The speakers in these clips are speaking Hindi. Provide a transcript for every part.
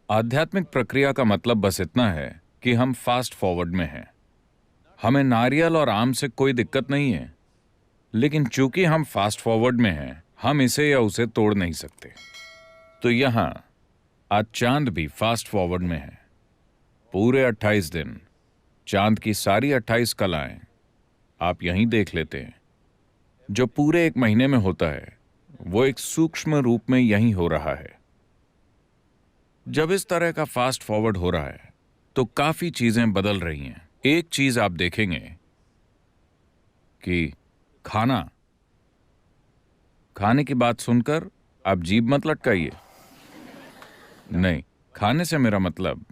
आध्यात्मिक प्रक्रिया का मतलब बस इतना है कि हम फास्ट फॉरवर्ड में हैं। हमें नारियल और आम से कोई दिक्कत नहीं है, लेकिन चूंकि हम फास्ट फॉरवर्ड में हैं, हम इसे या उसे तोड़ नहीं सकते। तो यहां आज चांद भी फास्ट फॉरवर्ड में है। पूरे 28 दिन, चांद की सारी 28 कलाएं आप यहीं देख लेते हैं। जो पूरे एक महीने में होता है, वो एक सूक्ष्म रूप में यहीं हो रहा है। जब इस तरह का फास्ट फॉरवर्ड हो रहा है, तो काफी चीजें बदल रही हैं। एक चीज आप देखेंगे कि खाने की बात सुनकर आप जीभ मत लटकाइए। नहीं, खाने से मेरा मतलब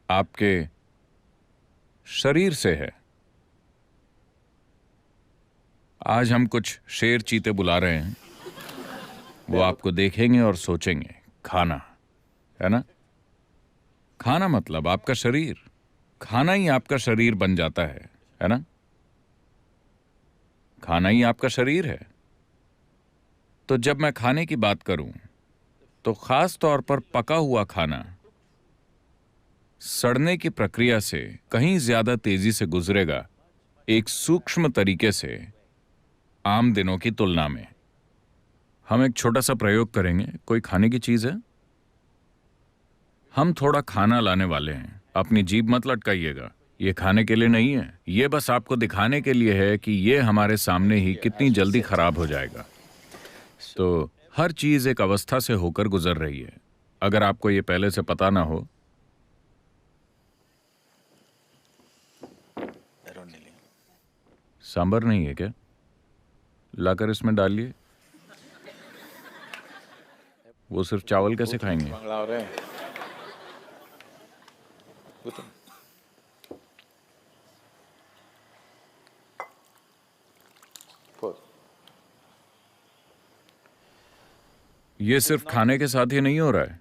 आपके शरीर से है। आज हम कुछ शेर चीते बुला रहे हैं। वो आपको देखेंगे और सोचेंगे खाना, है ना? खाना मतलब आपका शरीर। खाना ही आपका शरीर बन जाता है ना? खाना ही आपका शरीर है। तो जब मैं खाने की बात करूं, तो खास तौर पर पका हुआ खाना सड़ने की प्रक्रिया से कहीं ज्यादा तेजी से गुजरेगा, एक सूक्ष्म तरीके से, आम दिनों की तुलना में। हम एक छोटा सा प्रयोग करेंगे। कोई खाने की चीज है? हम थोड़ा खाना लाने वाले हैं। अपनी जीभ मत लटकाइएगा। ये खाने के लिए नहीं है, ये बस आपको दिखाने के लिए है कि ये हमारे सामने ही कितनी जल्दी खराब हो जाएगा। तो हर चीज एक अवस्था से होकर गुजर रही है। अगर आपको ये पहले से पता ना हो। सांबर नहीं है क्या? लाकर इसमें डालिए। वो सिर्फ चावल कैसे खाएंगे? ये सिर्फ खाने के साथ ही नहीं हो रहा है,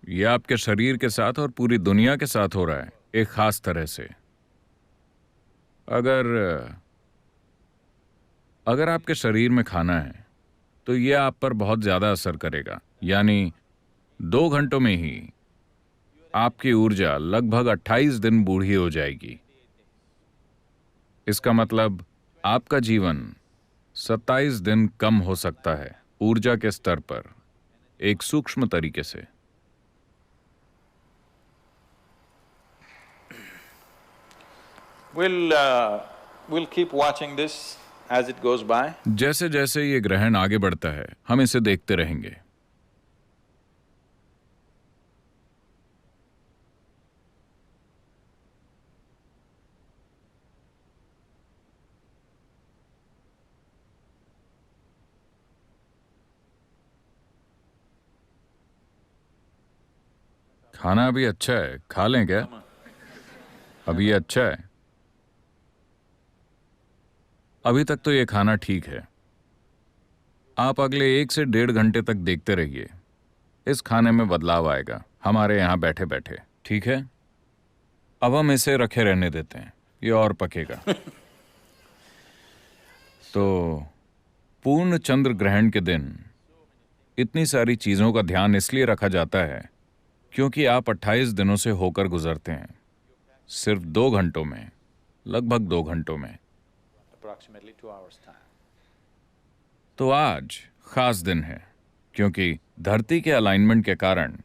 ये आपके शरीर के साथ और पूरी दुनिया के साथ हो रहा है, एक खास तरह से। अगर आपके शरीर में खाना है, तो ये आप पर बहुत ज्यादा असर करेगा। यानी 2 घंटों में ही आपकी ऊर्जा लगभग 28 दिन बूढ़ी हो जाएगी। इसका मतलब आपका जीवन 27 दिन कम हो सकता है ऊर्जा के स्तर पर, एक सूक्ष्म तरीके से। We'll keep watching this as it goes by. जैसे जैसे ये ग्रहण आगे बढ़ता है, हम इसे देखते रहेंगे। खाना अभी अच्छा है, खा लें क्या? अभी ये अच्छा है। अभी तक तो ये खाना ठीक है। आप अगले 1 से 1.5 घंटे तक देखते रहिए। इस खाने में बदलाव आएगा हमारे यहां बैठे बैठे। ठीक है, अब हम इसे रखे रहने देते हैं, ये और पकेगा। तो पूर्ण चंद्र ग्रहण के दिन इतनी सारी चीजों का ध्यान इसलिए रखा जाता है क्योंकि आप 28 दिनों से होकर गुजरते हैं, सिर्फ 2 घंटों में, लगभग 2 घंटों में। Approximately 2 hours time. तो आज खास दिन है क्योंकि धरती के अलाइनमेंट के कारण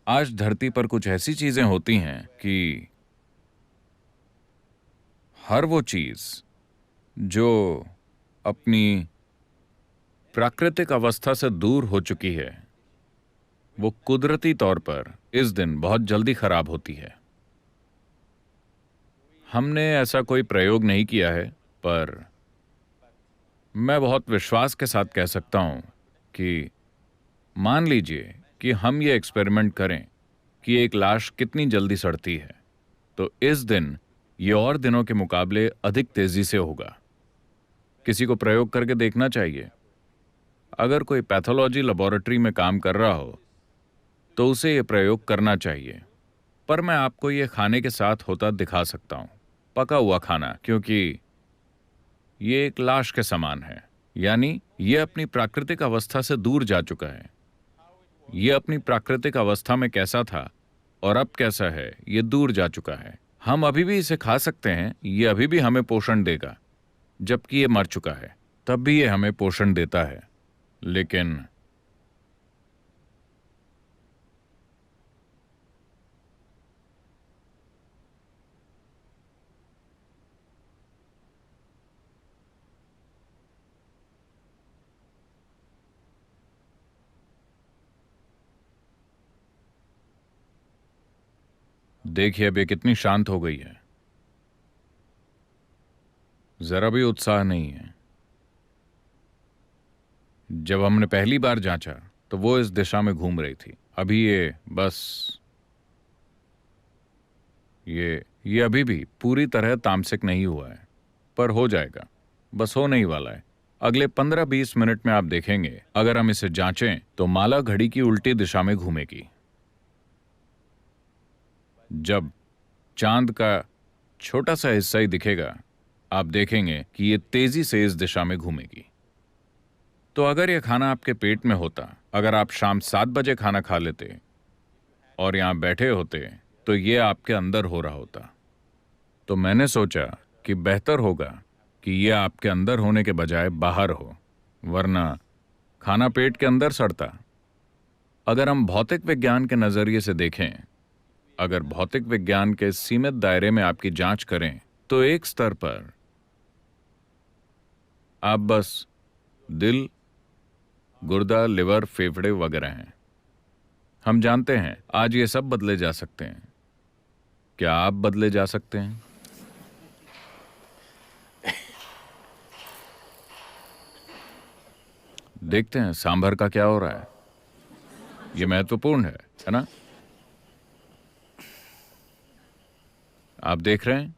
आज धरती पर कुछ ऐसी चीजें होती हैं कि हर वो चीज जो अपनी प्राकृतिक अवस्था से दूर हो चुकी है, वो कुदरती तौर पर इस दिन बहुत जल्दी खराब होती है। हमने ऐसा कोई प्रयोग नहीं किया है, पर मैं बहुत विश्वास के साथ कह सकता हूं कि मान लीजिए कि हम ये एक्सपेरिमेंट करें कि एक लाश कितनी जल्दी सड़ती है, तो इस दिन ये और दिनों के मुकाबले अधिक तेजी से होगा। किसी को प्रयोग करके देखना चाहिए। अगर कोई पैथोलॉजी लेबोरेटरी में काम कर रहा हो, तो उसे ये प्रयोग करना चाहिए। पर मैं आपको ये खाने के साथ होता दिखा सकता हूं, पका हुआ खाना, क्योंकि ये एक लाश के समान है। यानी ये अपनी प्राकृतिक अवस्था से दूर जा चुका है। ये अपनी प्राकृतिक अवस्था में कैसा था, और अब कैसा है, ये दूर जा चुका है। हम अभी भी इसे खा सकते हैं, ये अभी भी हमें पोषण देगा, जबकि ये मर चुका है तब भी ये हमें पोषण देता है। लेकिन देखिए अब ये कितनी शांत हो गई है, जरा भी उत्साह नहीं है। जब हमने पहली बार जांचा तो वो इस दिशा में घूम रही थी। अभी ये बस ये अभी भी पूरी तरह तामसिक नहीं हुआ है, पर हो जाएगा, बस होने ही वाला है। अगले 15-20 मिनट में आप देखेंगे, अगर हम इसे जांचें तो माला घड़ी की उल्टी दिशा में घूमेगी। जब चांद का छोटा सा हिस्सा ही दिखेगा, आप देखेंगे कि ये तेजी से इस दिशा में घूमेगी। तो अगर यह खाना आपके पेट में होता, अगर आप शाम 7 बजे खाना खा लेते और यहां बैठे होते, तो ये आपके अंदर हो रहा होता। तो मैंने सोचा कि बेहतर होगा कि यह आपके अंदर होने के बजाय बाहर हो, वरना खाना पेट के अंदर सड़ता। अगर हम भौतिक विज्ञान के नजरिए से देखें, अगर भौतिक विज्ञान के सीमित दायरे में आपकी जांच करें, तो एक स्तर पर आप बस दिल, गुर्दा, लिवर, फेफड़े वगैरह हैं। हम जानते हैं आज ये सब बदले जा सकते हैं। क्या आप बदले जा सकते हैं? देखते हैं सांभर का क्या हो रहा है। ये महत्वपूर्ण है ना? आप देख रहे हैं?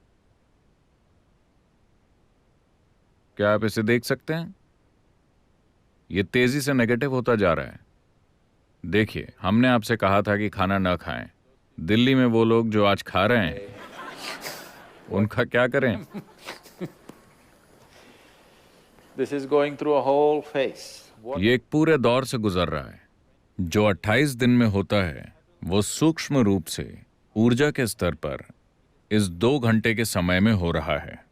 क्या आप इसे देख सकते हैं? ये तेजी से नेगेटिव होता जा रहा है। देखिए, हमने आपसे कहा था कि खाना न खाएं। दिल्ली में वो लोग जो आज खा रहे हैं, उनका क्या करें? This is going through a whole phase. ये एक पूरे दौर से गुजर रहा है। जो 28 दिन में होता है, वो सूक्ष्म रूप से ऊर्जा के स्तर पर इस 2 घंटे के समय में हो रहा है।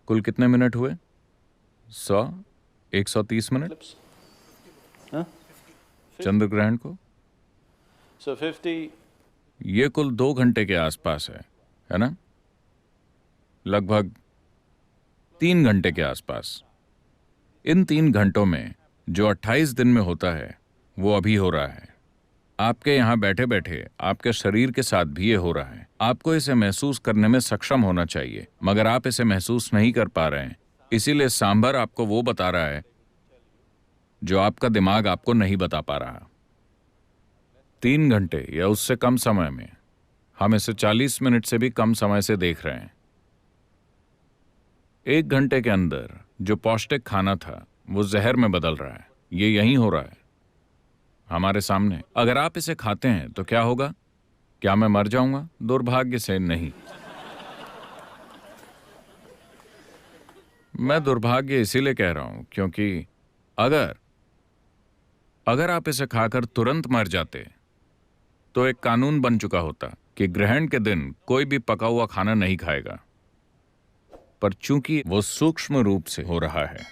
कुल कितने मिनट हुए? 100, 130 मिनट Huh? चंद्र ग्रहण को। So 50, ये कुल 2 घंटे के आसपास है ना? लगभग 3 घंटे के आसपास। इन 3 घंटों में जो 28 दिन में होता है, वो अभी हो रहा है। आपके यहां बैठे बैठे आपके शरीर के साथ भी ये हो रहा है। आपको इसे महसूस करने में सक्षम होना चाहिए, मगर आप इसे महसूस नहीं कर पा रहे हैं। इसीलिए सांभर आपको वो बता रहा है जो आपका दिमाग आपको नहीं बता पा रहा। 3 घंटे या उससे कम समय में हम इसे 40 मिनट से भी कम समय से देख रहे हैं। 1 घंटे के अंदर जो पौष्टिक खाना था, वो जहर में बदल रहा है। ये यहीं हो रहा है, हमारे सामने। अगर आप इसे खाते हैं तो क्या होगा? क्या मैं मर जाऊंगा? दुर्भाग्य से नहीं। मैं दुर्भाग्य इसीलिए कह रहा हूं क्योंकि अगर आप इसे खाकर तुरंत मर जाते, तो एक कानून बन चुका होता कि ग्रहण के दिन कोई भी पका हुआ खाना नहीं खाएगा। पर चूंकि वो सूक्ष्म रूप से हो रहा है,